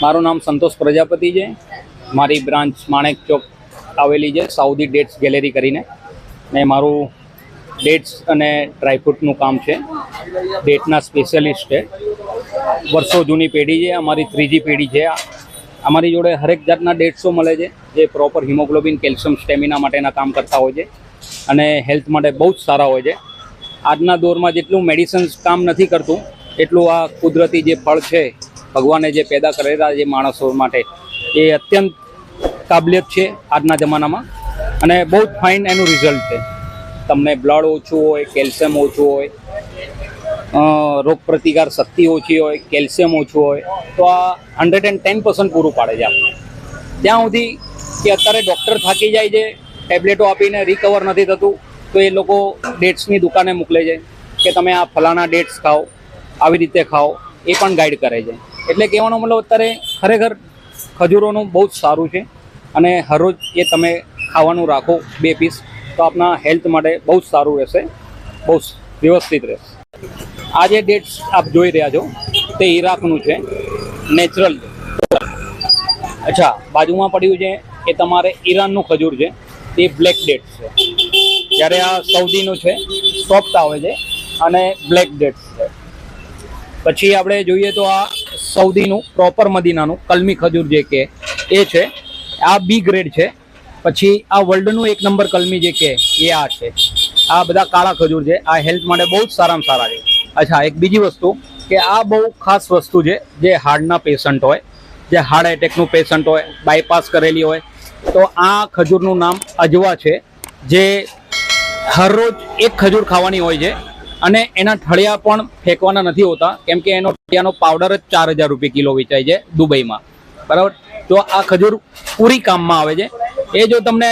મારું નામ સંતોષ પ્રજાપતિ છે. મારી બ્રાન્ચ માણેક ચોક આવેલી છે, સાઉદી ડેટ્સ ગેલેરી કરીને. ને મારું ડેટ્સ અને ડ્રાયફ્રૂટનું કામ છે. ડેટના સ્પેશિયાલિસ્ટ છે. વર્ષો જૂની પેઢી છે, અમારી ત્રીજી પેઢી છે. અમારી જોડે હરેક જાતના ડેટ્સો મળે છે, જે પ્રોપર હિમોગ્લોબિન, કેલ્શિયમ, સ્ટેમિના માટેના કામ કરતા હોય છે અને હેલ્થ માટે બહુ જ સારા હોય છે. આજના દોરમાં જેટલું મેડિસિન્સ કામ નથી કરતું એટલું આ કુદરતી જે ફળ છે, ભગવાને જે પેદા કરેલા જે માણસો માટે, એ અત્યંત કાબલિયત છે આજના જમાનામાં અને બહુ જ ફાઇન એનું રિઝલ્ટ છે. તમને બ્લડ ઓછું હોય, કેલ્શિયમ ઓછું હોય, રોગ પ્રતિકાર શક્તિ ઓછી હોય, કેલ્શિયમ ઓછું હોય, તો આ 110% પૂરું પાડે છે આપણે. ત્યાં સુધી કે અત્યારે ડૉક્ટર થાકી જાય છે, ટેબ્લેટો આપીને રિકવર નથી થતું, તો એ લોકો ડેટ્સની દુકાને મોકલે છે કે તમે આ ફલાણા ડેટ્સ ખાઓ, આવી રીતે ખાઓ, એ પણ ગાઈડ કરે છે. એટલે કહેવાનો મતલબ અત્યારે ખરેખર ખજૂરોનું બહુ જ સારું છે અને હરરોજ એ તમે ખાવાનું રાખો 2 પીસ, તો આપણા હેલ્થ માટે બહુ જ સારું રહેશે, બહુ વ્યવસ્થિત રહેશે. આ જે ડેટ્સ આપ જોઈ રહ્યા છો તે ઈરાકનું છે, નેચરલ. અચ્છા, બાજુમાં પડ્યું છે એ તમારે ઈરાનનું ખજૂર છે, તે બ્લેક ડેટ્સ છે. જ્યારે આ સાઉદીનું છે, સોફ્ટ આવે છે અને બ્લેક ડેટ્સ છે. પછી આપણે જોઈએ તો આ સાઉદીનું પ્રોપર મદીનાનું કલમી ખજૂર જે કે એ છે, આ બી ગ્રેડ છે. પછી આ વર્લ્ડનું 1 નંબર કલમી જે કે એ આ છે. આ બધા કાળા ખજૂર છે. આ હેલ્થ માટે બહુ જ સારામાં સારા છે. અચ્છા, એક બીજી વસ્તુ કે આ બહુ ખાસ વસ્તુ છે, જે હાર્ટના પેશન્ટ હોય, જે હાર્ટ એટેકનું પેશન્ટ હોય, બાયપાસ કરેલી હોય, તો આ ખજૂરનું નામ અજવા છે, જે હરરોજ એક ખજૂર ખાવાની હોય છે અને એના ઠળિયા પણ ફેંકવાના નથી હોતા, કેમ કે એનો ઠળિયાનો પાવડર જ 4000 રૂપિયા કિલો વેચાય છે દુબઈમાં, બરાબર. તો આ ખજૂર પૂરી કામમાં આવે છે. એ જો તમને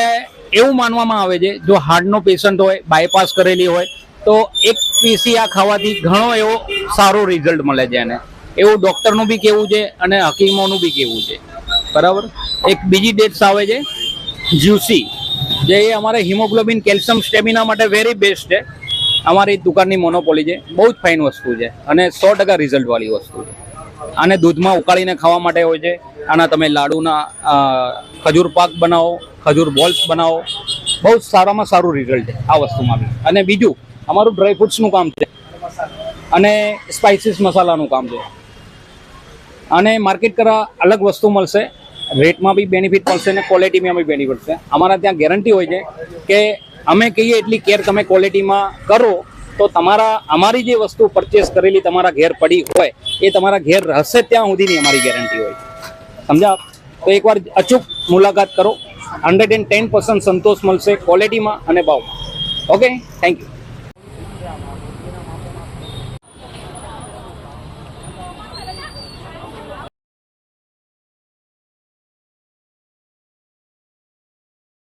એવું માનવામાં આવે છે, જો હાર્ટનો પેશન્ટ હોય, બાયપાસ કરેલી હોય, તો એક પીસી આ ખાવાથી ઘણો એવો સારો રિઝલ્ટ મળે છે એને. એવું ડૉક્ટરનું બી કહેવું છે અને હકીમોનું બી કહેવું છે, બરાબર. એક બીજી ડેટ્સ આવે છે જ્યુસી, જે અમારે હિમોગ્લોબિન, કેલ્શિયમ, સ્ટેમિના માટે વેરી બેસ્ટ છે. અમારી દુકાનની મોનોપોલી છે, બહુ જ ફાઇન વસ્તુ છે અને 100% રિઝલ્ટવાળી વસ્તુ છે. આને દૂધમાં ઉકાળીને ખાવા માટે હોય છે. આના તમે લાડુના ખજૂર પાક બનાવો, ખજૂર બોલ્સ બનાવો, બહુ જ સારામાં સારું રિઝલ્ટ છે આ વસ્તુમાં બી. અને બીજું અમારું ડ્રાયફ્રૂટ્સનું કામ છે અને સ્પાઇસીસ મસાલાનું કામ છે. અને માર્કેટ કરવા અલગ વસ્તુ મળશે, રેટમાં બી બેનિફિટ મળશે અને ક્વોલિટીમાં બી બેનિફિટ છે. અમારા ત્યાં ગેરંટી હોય છે કે અમે કહીએ એટલી કેર તમે ક્વોલિટીમાં કરો તો અમારી જે વસ્તુ પરચેસ કરેલી તમારા ઘેર પડી હોય એ તમારા ઘેર હશે ત્યાં સુધીની અમારી ગેરંટી હોય. સમજા? તો એકવાર અચૂક મુલાકાત કરો. 110% સંતોષ મળશે ક્વોલિટીમાં અને ભાવમાં. Okay, thank you.